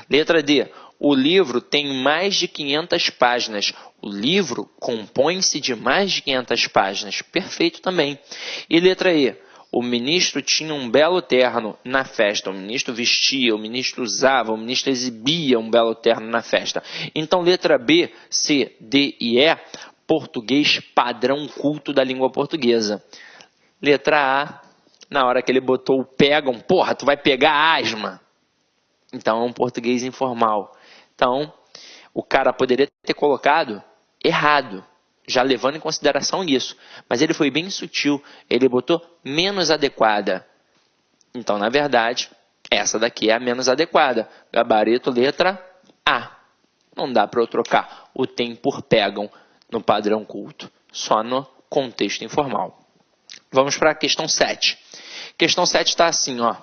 Letra D. O livro tem mais de 500 páginas. O livro compõe-se de mais de 500 páginas. Perfeito também. E letra E. O ministro tinha um belo terno na festa. O ministro vestia, o ministro usava, o ministro exibia um belo terno na festa. Então, letra B, C, D e E, português padrão culto da língua portuguesa. Letra A, na hora que ele botou o pegam, porra, tu vai pegar asma. Então, é um português informal. Então, o cara poderia ter colocado errado, já levando em consideração isso. Mas ele foi bem sutil, ele botou menos adequada. Então, na verdade, essa daqui é a menos adequada. Gabarito, letra A. Não dá para eu trocar o tem por pegam no padrão culto, só no contexto informal. Vamos para a questão 7. Questão 7 está assim, ó.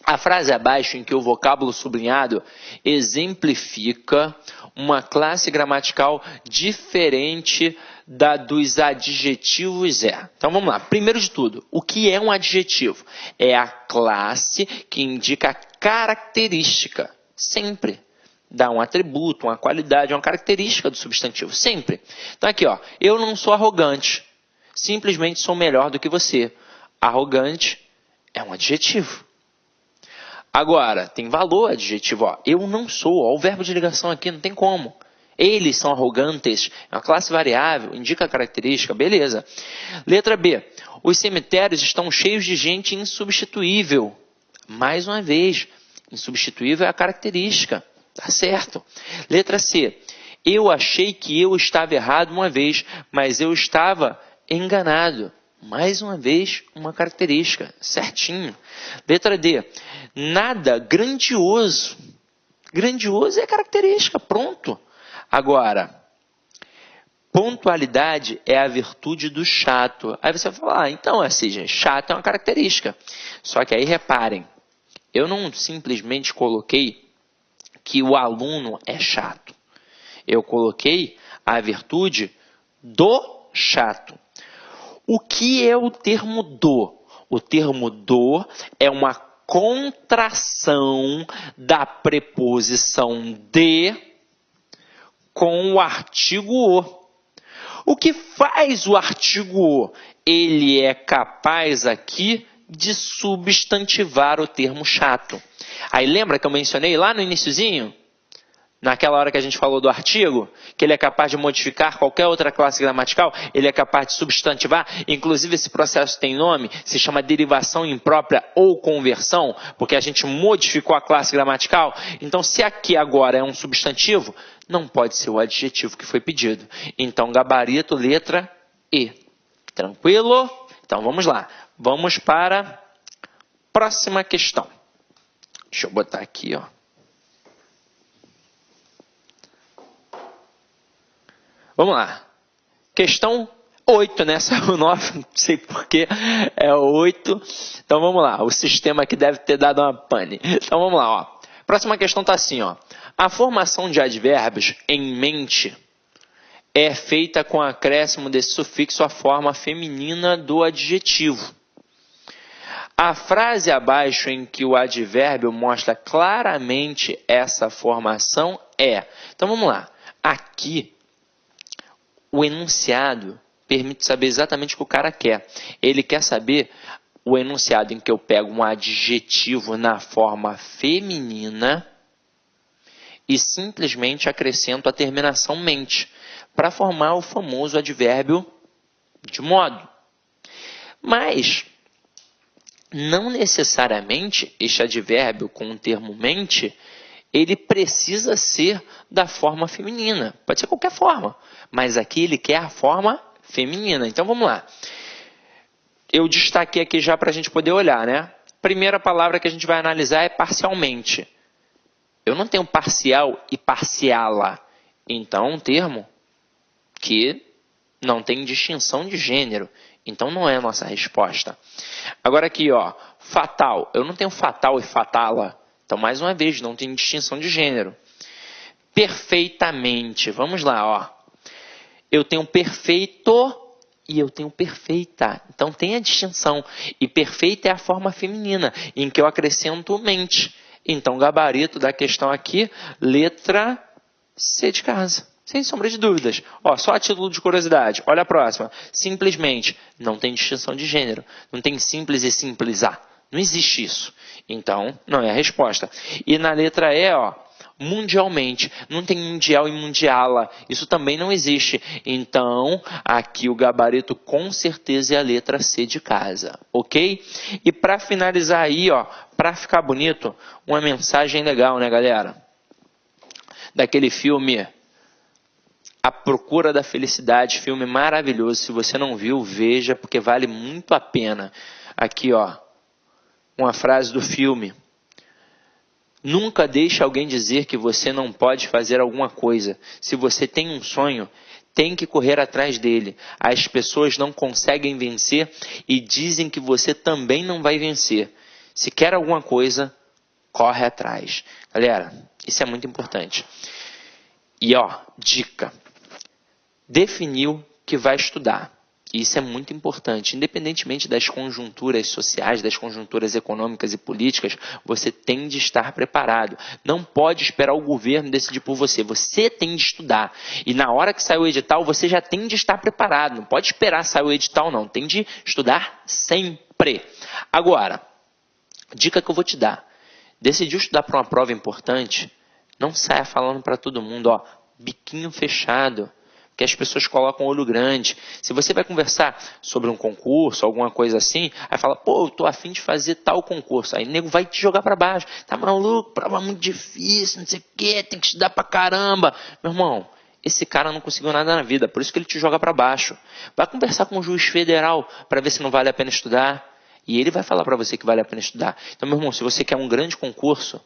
A frase abaixo em que o vocábulo sublinhado exemplifica uma classe gramatical diferente da dos adjetivos é. Então vamos lá. Primeiro de tudo, o que é um adjetivo? É a classe que indica a característica. Sempre. Dá um atributo, uma qualidade, uma característica do substantivo. Sempre. Então aqui, ó. Eu não sou arrogante. Simplesmente sou melhor do que você. Arrogante é um adjetivo. Agora, tem valor adjetivo. Ó. Eu não sou. Ó, o verbo de ligação aqui não tem como. Eles são arrogantes. É uma classe variável. Indica a característica. Beleza. Letra B. Os cemitérios estão cheios de gente insubstituível. Mais uma vez. Insubstituível é a característica. Tá certo. Letra C. Eu achei que eu estava errado uma vez, mas eu estava enganado. Mais uma vez, uma característica. Certinho. Letra D. Nada grandioso. Grandioso é característica. Pronto. Agora, pontualidade é a virtude do chato. Aí você vai falar, então, assim, gente, chato é uma característica. Só que aí, reparem, eu não simplesmente coloquei que o aluno é chato. Eu coloquei a virtude do chato. O que é o termo do? O termo do é uma contração da preposição de com o artigo o. O que faz o artigo o? Ele é capaz aqui de substantivar o termo chato. Aí lembra que eu mencionei lá no iniciozinho? naquela hora que a gente falou do artigo, que ele é capaz de modificar qualquer outra classe gramatical, ele é capaz de substantivar, inclusive esse processo tem nome, se chama derivação imprópria ou conversão, porque a gente modificou a classe gramatical. Então, se aqui agora é um substantivo, não pode ser o adjetivo que foi pedido. Então, gabarito, letra E. Tranquilo? Então, vamos lá. Vamos para a próxima questão. Deixa eu botar aqui, ó. Vamos lá. Questão 8, né? Saiu 9, não sei porquê, é 8. Então vamos lá. O sistema aqui deve ter dado uma pane. Então vamos lá, ó. Próxima questão está assim, ó. A formação de advérbios em mente é feita com acréscimo desse sufixo à forma feminina do adjetivo. A frase abaixo em que o advérbio mostra claramente essa formação é... Então vamos lá. Aqui, o enunciado permite saber exatamente o que o cara quer. Ele quer saber o enunciado em que eu pego um adjetivo na forma feminina e simplesmente acrescento a terminação mente, para formar o famoso advérbio de modo. Mas, não necessariamente este advérbio com o termo mente, ele precisa ser da forma feminina. Pode ser qualquer forma, mas aqui ele quer a forma feminina. Então vamos lá. Eu destaquei aqui já para a gente poder olhar, né? Primeira palavra que a gente vai analisar é parcialmente. Eu não tenho parcial e parciala. Então, um termo que não tem distinção de gênero. Então, não é a nossa resposta. Agora aqui, ó, fatal. Eu não tenho fatal e fatala. Então, mais uma vez, não tem distinção de gênero. Perfeitamente. Vamos lá, ó. Eu tenho perfeito e eu tenho perfeita. Então, tem a distinção. E perfeita é a forma feminina, em que eu acrescento mente. Então, gabarito da questão aqui, letra C de casa. Sem sombra de dúvidas. Ó, só a título de curiosidade. Olha a próxima. Simplesmente. Não tem distinção de gênero. Não tem simples e simples A. Não existe isso. Então, não é a resposta. E na letra E, ó, mundialmente. Não tem mundial e mundiala. Isso também não existe. Então, aqui o gabarito com certeza é a letra C de casa. Ok? E para finalizar aí, ó, para ficar bonito, uma mensagem legal, né, galera? Daquele filme A Procura da Felicidade, filme maravilhoso. Se você não viu, veja, porque vale muito a pena. Aqui, ó, uma frase do filme. Nunca deixe alguém dizer que você não pode fazer alguma coisa. Se você tem um sonho, tem que correr atrás dele. As pessoas não conseguem vencer e dizem que você também não vai vencer. Se quer alguma coisa, corre atrás. Galera, isso é muito importante. E ó, dica. Definiu que vai estudar. Isso é muito importante. Independentemente das conjunturas sociais, das conjunturas econômicas e políticas, você tem de estar preparado. Não pode esperar o governo decidir por você. Você tem de estudar. E na hora que sair o edital, você já tem de estar preparado. Não pode esperar sair o edital, não. Tem de estudar sempre. Agora, dica que eu vou te dar. Decidiu estudar para uma prova importante? Não saia falando para todo mundo, ó, biquinho fechado. Que as pessoas colocam olho grande. Se você vai conversar sobre um concurso, alguma coisa assim, aí fala, pô, eu tô afim de fazer tal concurso. Aí o nego vai te jogar para baixo. Tá maluco? Prova muito difícil, não sei o quê, tem que estudar pra caramba. Meu irmão, esse cara não conseguiu nada na vida, por isso que ele te joga para baixo. Vai conversar com o juiz federal para ver se não vale a pena estudar. E ele vai falar para você que vale a pena estudar. Então, meu irmão, se você quer um grande concurso,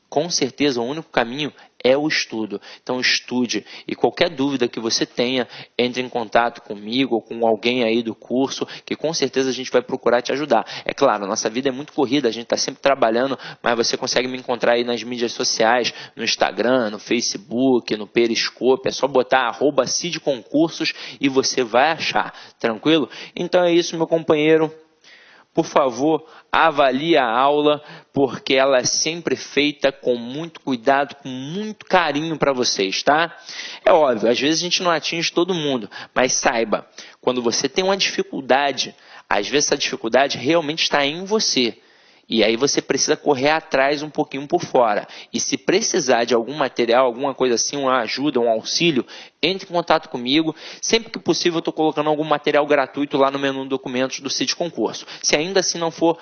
com certeza o único caminho é o estudo. Então estude. E qualquer dúvida que você tenha, entre em contato comigo ou com alguém aí do curso, que com certeza a gente vai procurar te ajudar. É claro, nossa vida é muito corrida, a gente está sempre trabalhando, mas você consegue me encontrar aí nas mídias sociais, no Instagram, no Facebook, no Periscope. É só botar @CIDConcursos e você vai achar. Tranquilo? Então é isso, meu companheiro. Por favor, avalie a aula, porque ela é sempre feita com muito cuidado, com muito carinho para vocês, tá? É óbvio, às vezes a gente não atinge todo mundo, mas saiba, quando você tem uma dificuldade, às vezes essa dificuldade realmente está em você. E aí você precisa correr atrás um pouquinho por fora. E se precisar de algum material, alguma coisa assim, uma ajuda, um auxílio, entre em contato comigo. Sempre que possível eu estou colocando algum material gratuito lá no menu documentos do Cid Concurso. Se ainda assim não for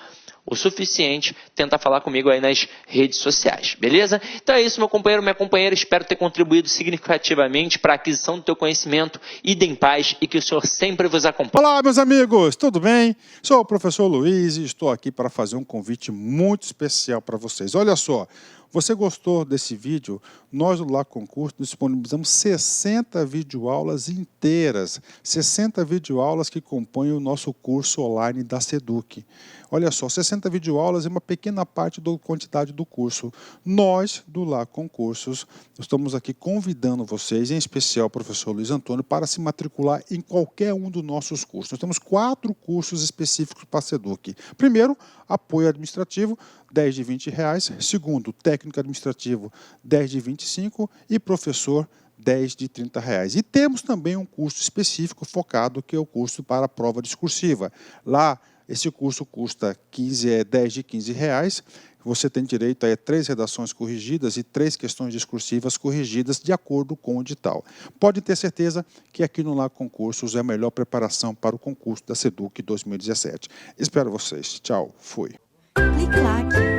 o suficiente, tenta falar comigo aí nas redes sociais, beleza? Então é isso, meu companheiro, minha companheira, espero ter contribuído significativamente para a aquisição do teu conhecimento. Ide em paz e que o Senhor sempre vos acompanhe. Olá, meus amigos, tudo bem? Sou o professor Luiz e estou aqui para fazer um convite muito especial para vocês. Olha só, você gostou desse vídeo? Nós do Lá Concurso disponibilizamos 60 videoaulas inteiras, 60 videoaulas que compõem o nosso curso online da Seduc. Olha só, 60 videoaulas é uma pequena parte da quantidade do curso. Nós, do Lá Concursos, estamos aqui convidando vocês, em especial o professor Luiz Antônio, para se matricular em qualquer um dos nossos cursos. Nós temos 4 cursos específicos para a Seduc. Primeiro, apoio administrativo, 10 de R$20. Segundo, técnico administrativo, 10 de R$25. E professor, 10 de R$30. E temos também um curso específico focado, que é o curso para a prova discursiva. Lá, esse curso custa 10 de R$15. Você tem direito a 3 redações corrigidas e 3 questões discursivas corrigidas de acordo com o edital. Pode ter certeza que aqui no Lá Concursos é a melhor preparação para o concurso da Seduc 2017. Espero vocês. Tchau. Fui. Clique lá.